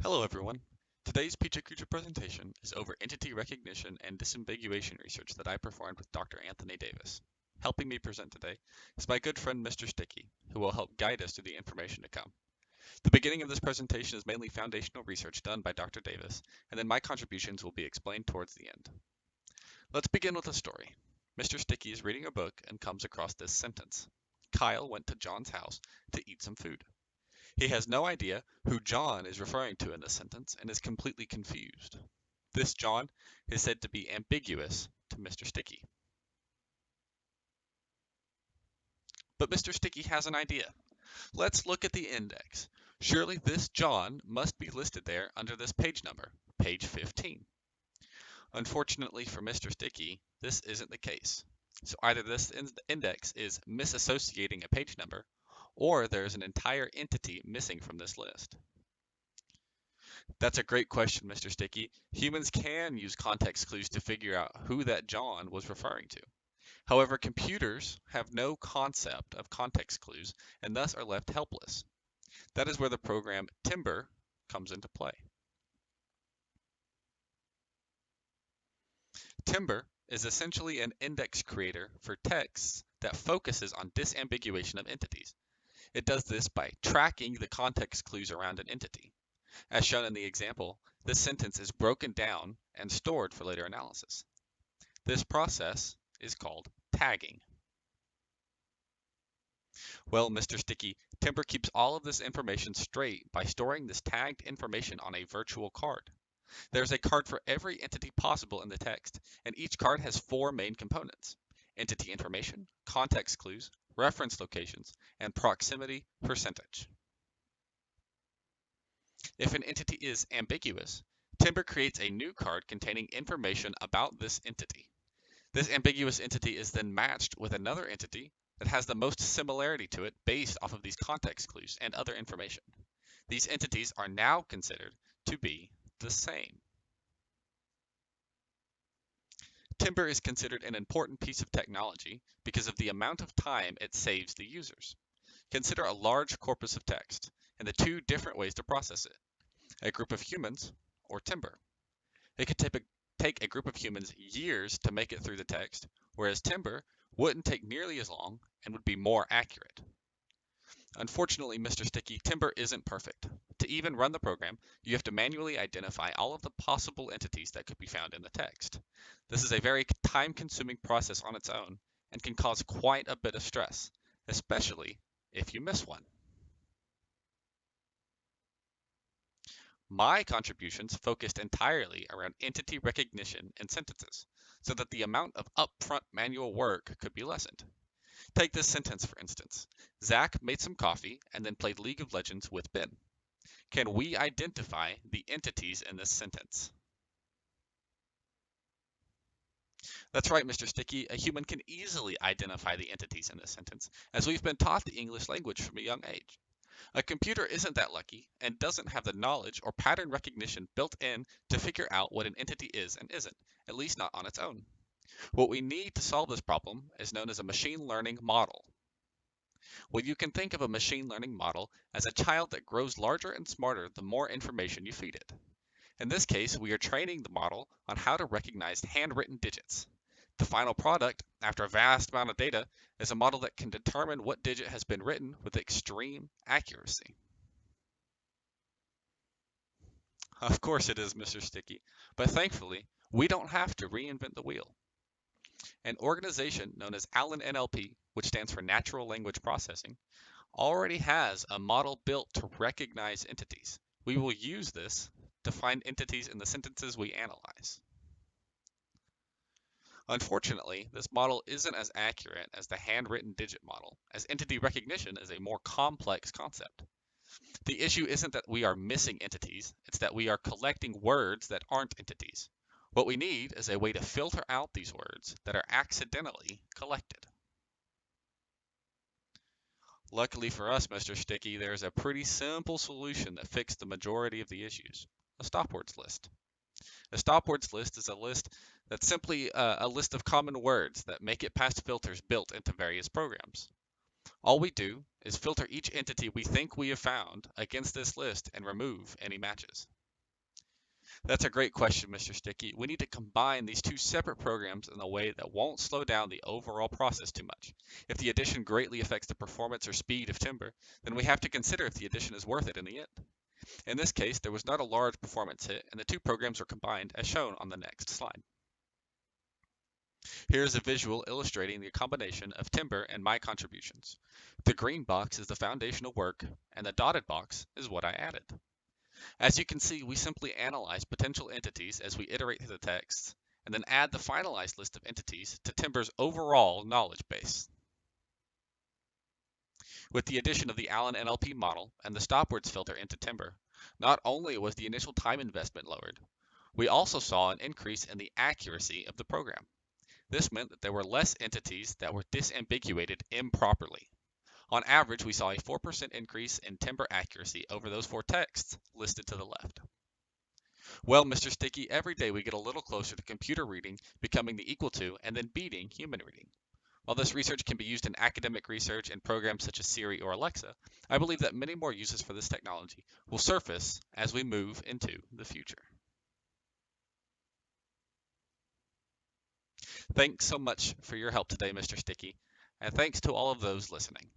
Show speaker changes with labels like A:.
A: Hello everyone. Today's PechaKucha presentation is over entity recognition and disambiguation research that I performed with Dr. Anthony Davis. Helping me present today is my good friend Mr. Sticky, who will help guide us through the information to come. The beginning of this presentation is mainly foundational research done by Dr. Davis, and then my contributions will be explained towards the end. Let's begin with a story. Mr. Sticky is reading a book and comes across this sentence. Kyle went to John's house to eat some food. He has no idea who John is referring to in this sentence and is completely confused. This John is said to be ambiguous to Mr. Sticky. But Mr. Sticky has an idea. Let's look at the index. Surely this John must be listed there under this page number, page 15. Unfortunately for Mr. Sticky, this isn't the case. So either this index is misassociating a page number, or there's an entire entity missing from this list. That's a great question, Mr. Sticky. Humans can use context clues to figure out who that John was referring to. However, computers have no concept of context clues and thus are left helpless. That is where the program Timber comes into play. Timber is essentially an index creator for texts that focuses on disambiguation of entities. It does this by tracking the context clues around an entity. As shown in the example, this sentence is broken down and stored for later analysis. This process is called tagging. Well, Mr. Sticky, Timber keeps all of this information straight by storing this tagged information on a virtual card. There's a card for every entity possible in the text, and each card has four main components: entity information, context clues, reference locations, and proximity percentage. If an entity is ambiguous, Timber creates a new card containing information about this entity. This ambiguous entity is then matched with another entity that has the most similarity to it based off of these context clues and other information. These entities are now considered to be the same. Timber is considered an important piece of technology because of the amount of time it saves the users. Consider a large corpus of text and the two different ways to process it: a group of humans or Timber. It could take a group of humans years to make it through the text, whereas Timber wouldn't take nearly as long and would be more accurate. Unfortunately, Mr. Sticky, Timber isn't perfect. To even run the program, you have to manually identify all of the possible entities that could be found in the text. This is a very time-consuming process on its own and can cause quite a bit of stress, especially if you miss one. My contributions focused entirely around entity recognition in sentences, so that the amount of upfront manual work could be lessened. Take this sentence for instance. Zach made some coffee and then played League of Legends with Ben. Can we identify the entities in this sentence? That's right, Mr. Sticky. A human can easily identify the entities in this sentence, as we've been taught the English language from a young age. A computer isn't that lucky and doesn't have the knowledge or pattern recognition built in to figure out what an entity is and isn't, at least not on its own. What we need to solve this problem is known as a machine learning model. Well, you can think of a machine learning model as a child that grows larger and smarter the more information you feed it. In this case, we are training the model on how to recognize handwritten digits. The final product, after a vast amount of data, is a model that can determine what digit has been written with extreme accuracy. Of course it is, Mr. Sticky, but thankfully, we don't have to reinvent the wheel. An organization known as Allen NLP, which stands for Natural Language Processing, already has a model built to recognize entities. We will use this to find entities in the sentences we analyze. Unfortunately, this model isn't as accurate as the handwritten digit model, as entity recognition is a more complex concept. The issue isn't that we are missing entities, it's that we are collecting words that aren't entities. What we need is a way to filter out these words that are accidentally collected. Luckily for us, Mr. Sticky, there's a pretty simple solution that fixed the majority of the issues: a stopwords list. A stopwords list is a list that's simply a list of common words that make it past filters built into various programs. All we do is filter each entity we think we have found against this list and remove any matches. That's a great question, Mr. Sticky. We need to combine these two separate programs in a way that won't slow down the overall process too much. If the addition greatly affects the performance or speed of timber, then we have to consider if the addition is worth it in the end. In this case, there was not a large performance hit, and the two programs were combined as shown on the next slide. Here is a visual illustrating the combination of timber and my contributions. The green box is the foundational work, and the dotted box is what I added. As you can see, we simply analyze potential entities as we iterate through the text, and then add the finalized list of entities to Timber's overall knowledge base. With the addition of the Allen NLP model and the stopwords filter into Timber, not only was the initial time investment lowered, we also saw an increase in the accuracy of the program. This meant that there were less entities that were disambiguated improperly. On average, we saw a 4% increase in timber accuracy over those four texts listed to the left. Well, Mr. Sticky, every day we get a little closer to computer reading becoming the equal to and then beating human reading. While this research can be used in academic research and programs such as Siri or Alexa, I believe that many more uses for this technology will surface as we move into the future. Thanks so much for your help today, Mr. Sticky, and thanks to all of those listening.